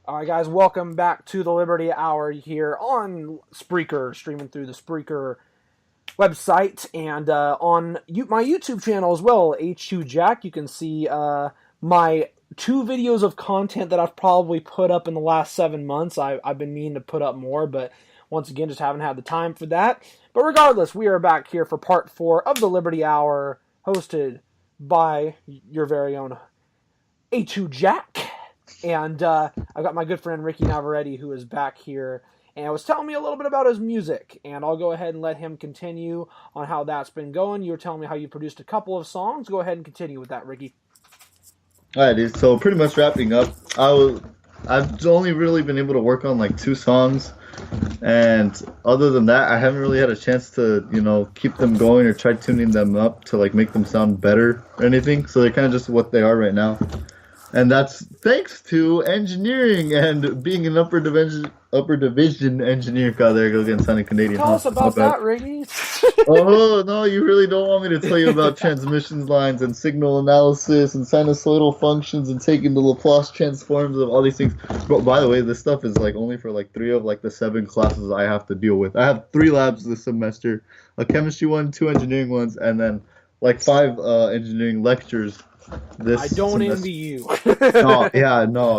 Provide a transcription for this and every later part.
All right, guys, welcome back to the Liberty Hour here on Spreaker, streaming through the Spreaker website and on my YouTube channel as well, H2 Jack. You can see my 2 videos of content that I've probably put up in the last 7 months. I've been meaning to put up more, but once again, just haven't had the time for that. But regardless, we are back here for part 4 of the Liberty Hour, hosted by your very own H2 Jack. And I've got my good friend Ricky Navarrete, who is back here and was telling me a little bit about his music. And I'll go ahead and let him continue on how that's been going. You were telling me how you produced a couple of songs. Go ahead and continue with that, Ricky. All right, dude. So pretty much wrapping up, I've only really been able to work on like 2 songs, and other than that, I haven't really had a chance to keep them going or try tuning them up to like make them sound better or anything. So they're kind of just what they are right now. And that's thanks to engineering and being an upper division engineer. God, there I go again, sounding Canadian. Tell us about that, Ricky. Oh, no, you really don't want me to tell you about transmission lines and signal analysis and sinusoidal functions and taking the Laplace transforms of all these things. But by the way, this stuff is like only for like 3 of like the 7 classes I have to deal with. I have 3 labs this semester, a chemistry one, 2 engineering ones, and then like 5 engineering lectures. I don't envy you. No,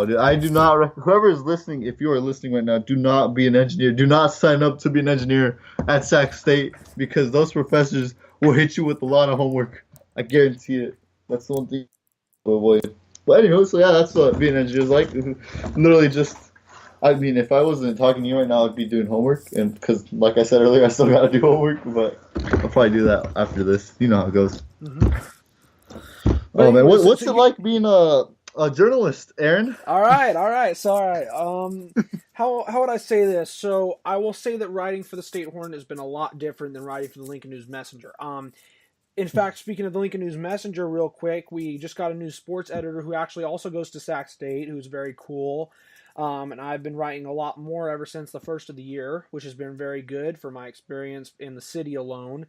dude, I do not. Whoever is listening, if you are listening right now, do not be an engineer. Do not sign up to be an engineer at Sac State because those professors will hit you with a lot of homework. I guarantee it. That's the one thing to avoid. But anyway, so yeah, that's what being an engineer is like. Literally just, I mean, if I wasn't talking to you right now, I'd be doing homework. And because, like I said earlier, I still got to do homework. But I'll probably do that after this. You know how it goes. Mm-hmm. Oh man, what's it like being a journalist, Aaron? All right. So, how would I say this? So, I will say that writing for the State Hornet has been a lot different than writing for the Lincoln News Messenger. In fact, speaking of the Lincoln News Messenger, real quick, we just got a new sports editor who actually also goes to Sac State, who's very cool. And I've been writing a lot more ever since the first of the year, which has been very good for my experience in the city alone.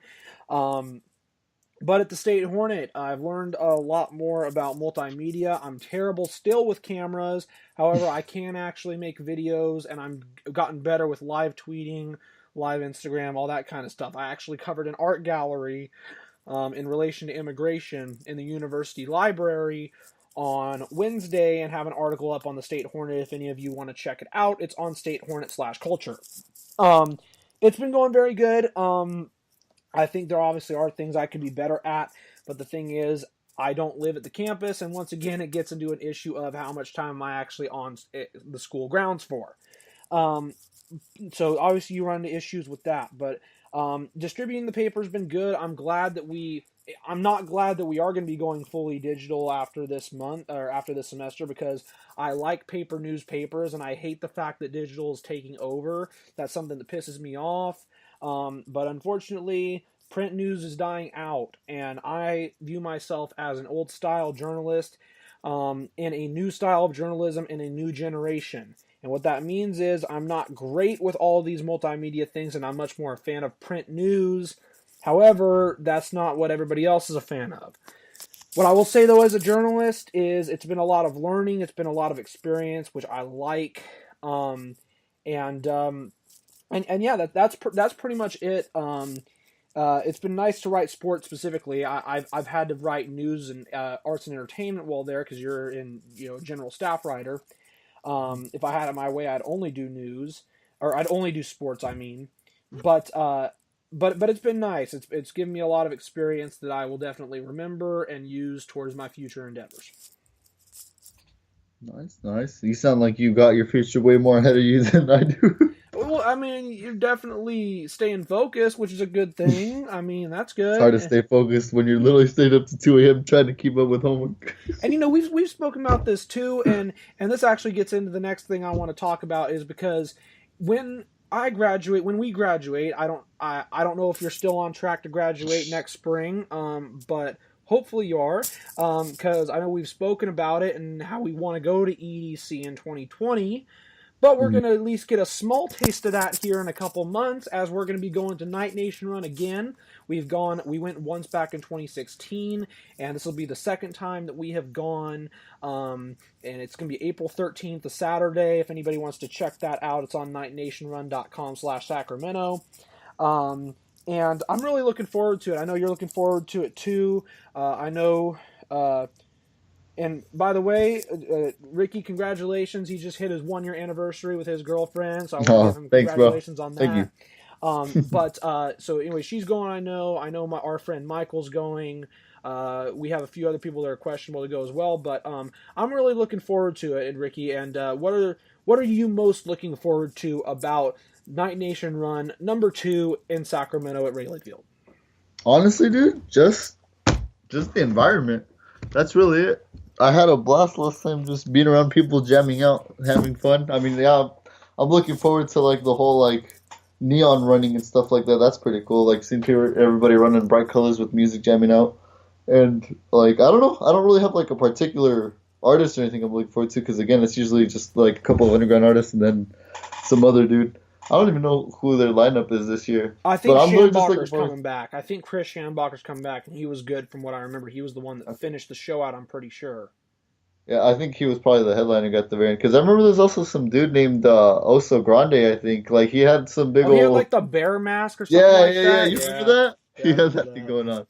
But at the State Hornet, I've learned a lot more about multimedia. I'm terrible still with cameras. However, I can actually make videos, and I've gotten better with live tweeting, live Instagram, all that kind of stuff. I actually covered an art gallery in relation to immigration in the university library on Wednesday and have an article up on the State Hornet if any of you want to check it out. It's on State Hornet/culture. It's been going very good. I think there obviously are things I could be better at, but the thing is, I don't live at the campus, and once again, it gets into an issue of how much time am I actually on the school grounds for. So obviously you run into issues with that, but distributing the paper has been good. I'm not glad that we are going to be going fully digital after this month or after this semester because I like paper newspapers and I hate the fact that digital is taking over. That's something that pisses me off. But unfortunately, print news is dying out, and I view myself as an old-style journalist in a new style of journalism in a new generation. And what that means is I'm not great with all these multimedia things, and I'm much more a fan of print news. However, that's not what everybody else is a fan of. What I will say, though, as a journalist is it's been a lot of learning, it's been a lot of experience, which I like, and yeah, that's pretty much it. It's been nice to write sports specifically. I've had to write news and arts and entertainment while there because you're in general staff writer. If I had it my way, I'd only do news or I'd only do sports. I mean, but it's been nice. It's given me a lot of experience that I will definitely remember and use towards my future endeavors. Nice. You sound like you got your future way more ahead of you than I do. Well, I mean, you're definitely staying focused, which is a good thing. I mean, that's good. It's hard to stay focused when you're literally staying up to 2 a.m. trying to keep up with homework. And we've spoken about this too, and this actually gets into the next thing I want to talk about is because when we graduate, I don't know if you're still on track to graduate next spring, but hopefully you are, because I know we've spoken about it and how we want to go to EDC in 2020. But we're going to at least get a small taste of that here in a couple months, as we're going to be going to Night Nation Run again. We went once back in 2016, and this will be the second time that we have gone. And it's going to be April 13th, a Saturday. If anybody wants to check that out, it's on nightnationrun.com/Sacramento. And I'm really looking forward to it. I know you're looking forward to it too. I know. And by the way, Ricky, congratulations. He just hit his 1-year anniversary with his girlfriend, so I want to give him congratulations on that. Thank you. So anyway, she's going. I know our friend Michael's going. We have a few other people that are questionable to go as well, but I'm really looking forward to it. And Ricky, and what are you most looking forward to about Night Nation Run #2 in Sacramento at Wrigley Field? Honestly, dude, just the environment. That's really it. I had a blast last time just being around people, jamming out, having fun. I mean, yeah, I'm looking forward to like the whole like neon running and stuff like that. That's pretty cool. Like seeing everybody running bright colors with music jamming out. And like I don't know, I don't really have like a particular artist or anything I'm looking forward to because again, it's usually just like a couple of underground artists and then some other dude. I don't even know who their lineup is this year. I think Schambacher's coming back. I think Chris Schambacher's coming back, and he was good from what I remember. He was the one that finished the show out, I'm pretty sure. Yeah, I think he was probably the headliner at the very end. Because I remember there's also some dude named Oso Grande, I think. Like, he had some big old... He had, like, the bear mask or something like that? Yeah. You remember that? Yeah, he had that thing going on.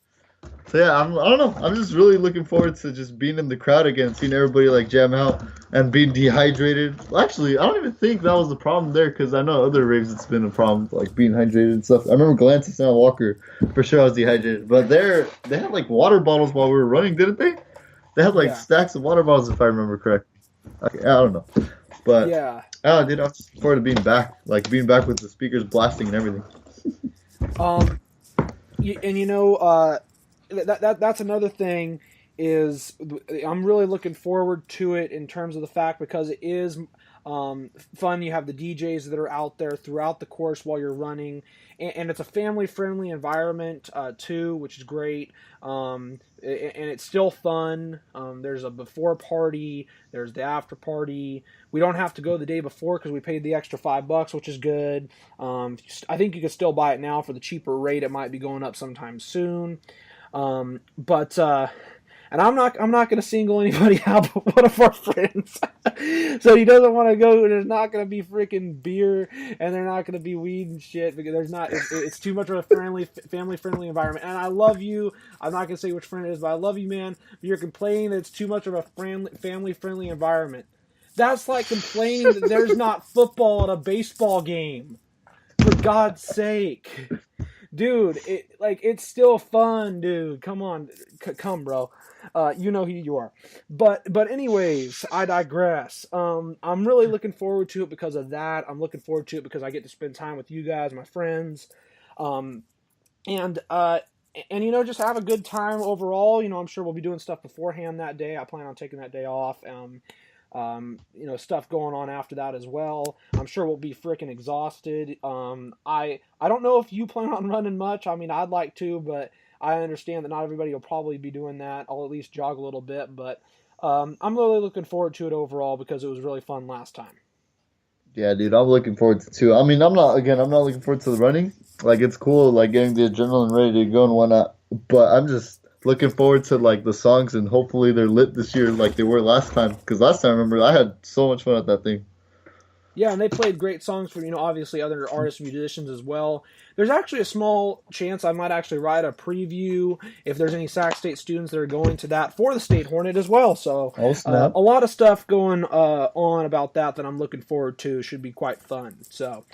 So, yeah, I don't know. I'm just really looking forward to just being in the crowd again, seeing everybody, like, jam out and being dehydrated. Well, actually, I don't even think that was the problem there, because I know other raves it's been a problem, like, being hydrated and stuff. I remember Glancis and Walker, for sure I was dehydrated. But they had, like, water bottles while we were running, didn't they? They had, like, stacks of water bottles, if I remember correctly. Okay, I don't know. But, dude, I'm just looking forward to being back. Like, being back with the speakers blasting and everything. That's another thing is I'm really looking forward to it in terms of the fact because it is fun. You have the DJs that are out there throughout the course while you're running, and it's a family-friendly environment too, which is great. And it's still fun. There's a before party. There's the after party. We don't have to go the day before because we paid the extra $5, which is good. I think you can still buy it now for the cheaper rate. It might be going up sometime soon. And I'm not going to single anybody out but one of our friends. So he doesn't want to go. There's not going to be freaking beer and there's not going to be weed and shit because there's not. It's too much of a family friendly environment. And I love you. I'm not going to say which friend it is, but I love you, man. But you're complaining that it's too much of a family friendly environment. That's like complaining that there's not football at a baseball game. For God's sake. Dude, it's still fun, dude. Come on. Come, bro. You know who you are. But anyways, I digress. I'm really looking forward to it because of that. I'm looking forward to it because I get to spend time with you guys, my friends. And just have a good time overall. I'm sure we'll be doing stuff beforehand that day. I plan on taking that day off. Stuff going on after that as well. I'm sure we'll be freaking exhausted. I don't know if you plan on running much. I mean, I'd like to, but I understand that not everybody will probably be doing that. I'll at least jog a little bit, but I'm really looking forward to it overall because it was really fun last time. Yeah, dude, I'm looking forward to it too. I mean, I'm not looking forward to the running. Like, it's cool, like, getting the adrenaline ready to go and whatnot, but I'm just looking forward to, like, the songs, and hopefully they're lit this year like they were last time. Because last time, I remember, I had so much fun at that thing. Yeah, and they played great songs for, obviously other artists and musicians as well. There's actually a small chance I might actually write a preview if there's any Sac State students that are going to that for the State Hornet as well. So a lot of stuff going on about that I'm looking forward to. Should be quite fun. So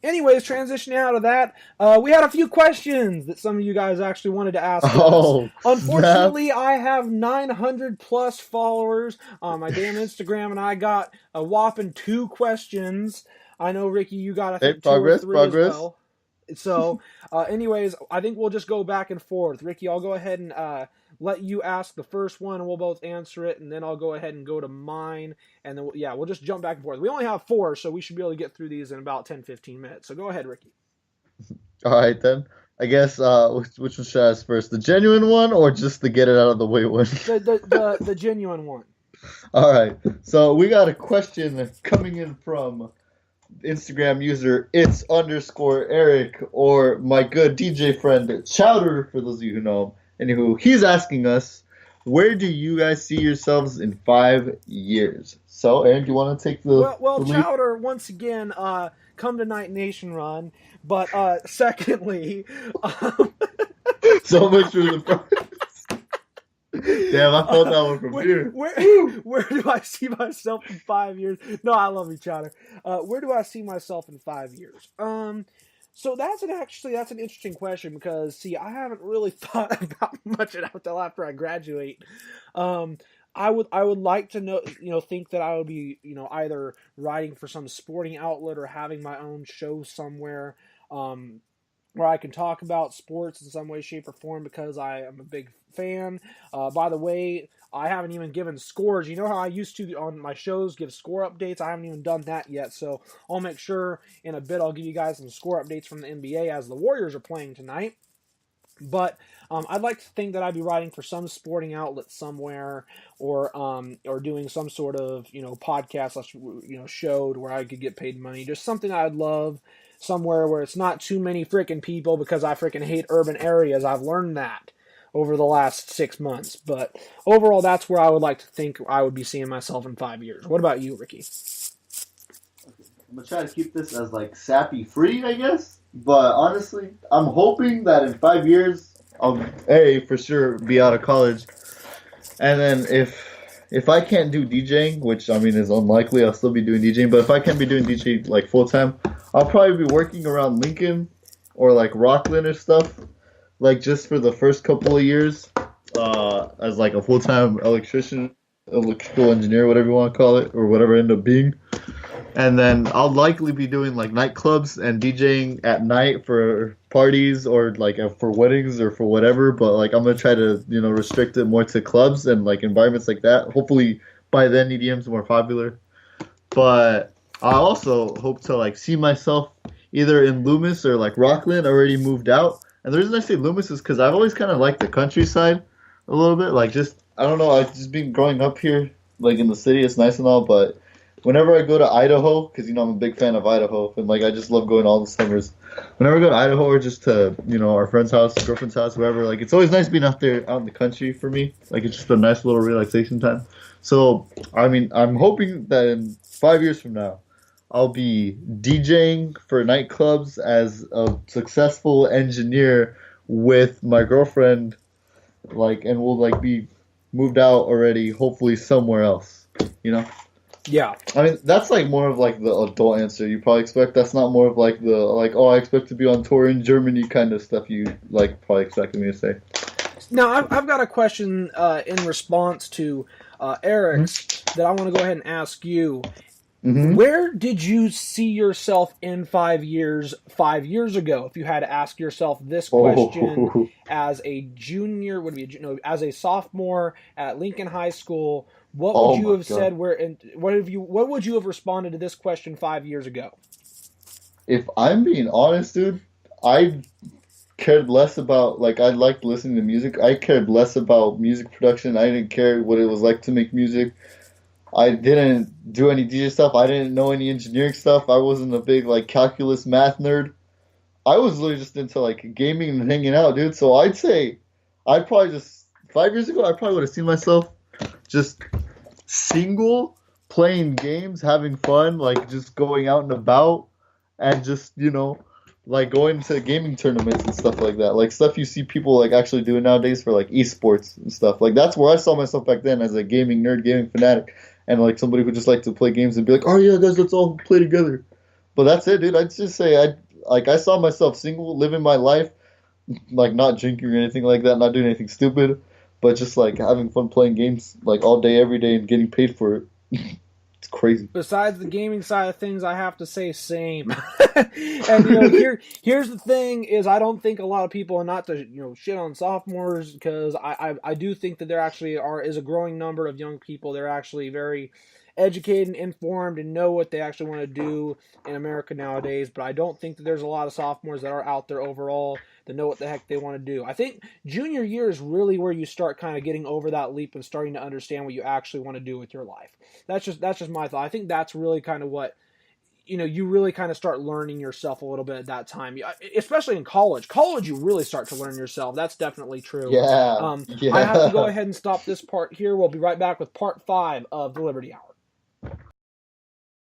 anyways, transitioning out of that, we had a few questions that some of you guys actually wanted to ask us. Unfortunately, I have 900 plus followers on my damn Instagram, and I got a whopping 2 questions. I know, Ricky, you got, I think, 2 or 3 as well. So, anyways, I think we'll just go back and forth. Ricky, I'll go ahead and let you ask the first one, and we'll both answer it, and then I'll go ahead and go to mine, and then, we'll just jump back and forth. We only have 4, so we should be able to get through these in about 10-15 minutes. So go ahead, Ricky. All right, then. I guess, which one should I ask first? The genuine one, or just the get it out of the way one? The genuine one. All right. So we got a question coming in from Instagram user it's underscore Eric or my good DJ friend Chowder, for those of you who know him. Anywho, he's asking us, where do you guys see yourselves in 5 years? So, Aaron, do you want to take Well, the lead? Chowder, once again, come to Night Nation run. But secondly, um, So much for the. Damn, I felt that one from where, here. where Woo! where do I see myself in 5 years? No, I love you, Chowder. Where do I see myself in 5 years? So that's an interesting question because see, I haven't really thought about much until after I graduate. Um, I would like to think that I would be either writing for some sporting outlet or having my own show somewhere. Um, where I can talk about sports in some way, shape, or form because I am a big fan. By the way, I haven't even given scores. You know how I used to on my shows give score updates? I haven't even done that yet, so I'll make sure in a bit I'll give you guys some score updates from the NBA as the Warriors are playing tonight. But I'd like to think that I'd be writing for some sporting outlet somewhere, or doing some sort of podcast, show where I could get paid money. Just something I'd love somewhere where it's not too many freaking people because I freaking hate urban areas. I've learned that over the last 6 months. But overall, that's where I would like to think I would be seeing myself in 5 years. What about you, Ricky? I'm gonna try to keep this as like sappy free, I guess. But honestly, I'm hoping that in 5 years I'll for sure be out of college, and then if I can't do DJing, which I mean is unlikely, I'll still be doing DJing. But if I can't be doing DJ like full time, I'll probably be working around Lincoln or like Rockland or stuff, like just for the first couple of years, as like a full time electrician, electrical engineer, whatever you want to call it, or whatever I end up being. And then I'll likely be doing like nightclubs and DJing at night for parties or like for weddings or for whatever. But like I'm gonna try to restrict it more to clubs and like environments like that. Hopefully by then EDM's more popular. But I also hope to like see myself either in Loomis or like Rockland. Already moved out, and the reason I say Loomis is because I've always kind of liked the countryside a little bit. Like just I don't know, I've just been growing up here, like in the city. It's nice and all, but whenever I go to Idaho, because I'm a big fan of Idaho, and like I just love going all the summers. Whenever I go to Idaho or just to our friend's house, girlfriend's house, whoever, like it's always nice being out there, out in the country for me. Like it's just a nice little relaxation time. So I mean, I'm hoping that in 5 years from now, I'll be DJing for nightclubs as a successful engineer with my girlfriend, like, and we'll like be moved out already, hopefully somewhere else. You know. Yeah. I mean, that's like more of like the adult answer you probably expect. That's not more of like the like, oh, I expect to be on tour in Germany kind of stuff you like probably expected me to say. Now, I've got a question in response to Eric's that I want to go ahead and ask you. Mm-hmm. Where did you see yourself in 5 years, 5 years ago? If you had to ask yourself this question Oh, as a junior, would be as a sophomore at Lincoln High School, what would oh you my have God. said? What would you have responded to this question 5 years ago? If I'm being honest, dude, I cared less about like I liked listening to music. I cared less about music production. I didn't care what it was like to make music. I didn't do any DJ stuff. I didn't know any engineering stuff. I wasn't a big like calculus math nerd. I was literally just into like gaming and hanging out, dude. So I'd say I'd probably just 5 years ago I probably would have seen myself just single, playing games, having fun, like just going out and about, and just like going to gaming tournaments and stuff like that, like stuff you see people like actually doing nowadays for like esports and stuff. Like that's where I saw myself back then as a gaming nerd, gaming fanatic, and like somebody who just liked to play games and be like, oh yeah, guys, let's all play together. But that's it, dude. I'd just say I saw myself single, living my life, like not drinking or anything like that, not doing anything stupid, but just like having fun playing games like all day, every day, and getting paid for it. It's crazy. Besides the gaming side of things, I have to say same. And here's the thing: is I don't think a lot of people, and not to shit on sophomores, because I do think that there actually is a growing number of young people. They're actually very educated and informed and know what they actually want to do in America nowadays. But I don't think that there's a lot of sophomores that are out there overall that know what the heck they want to do. I think junior year is really where you start kind of getting over that leap and starting to understand what you actually want to do with your life. That's just my thought. I think that's really kind of what, you really kind of start learning yourself a little bit at that time, especially in college. College, you really start to learn yourself. That's definitely true. Yeah. I have to go Yeah. ahead and stop this part here. We'll be right back with part 5 of the Liberty Hour.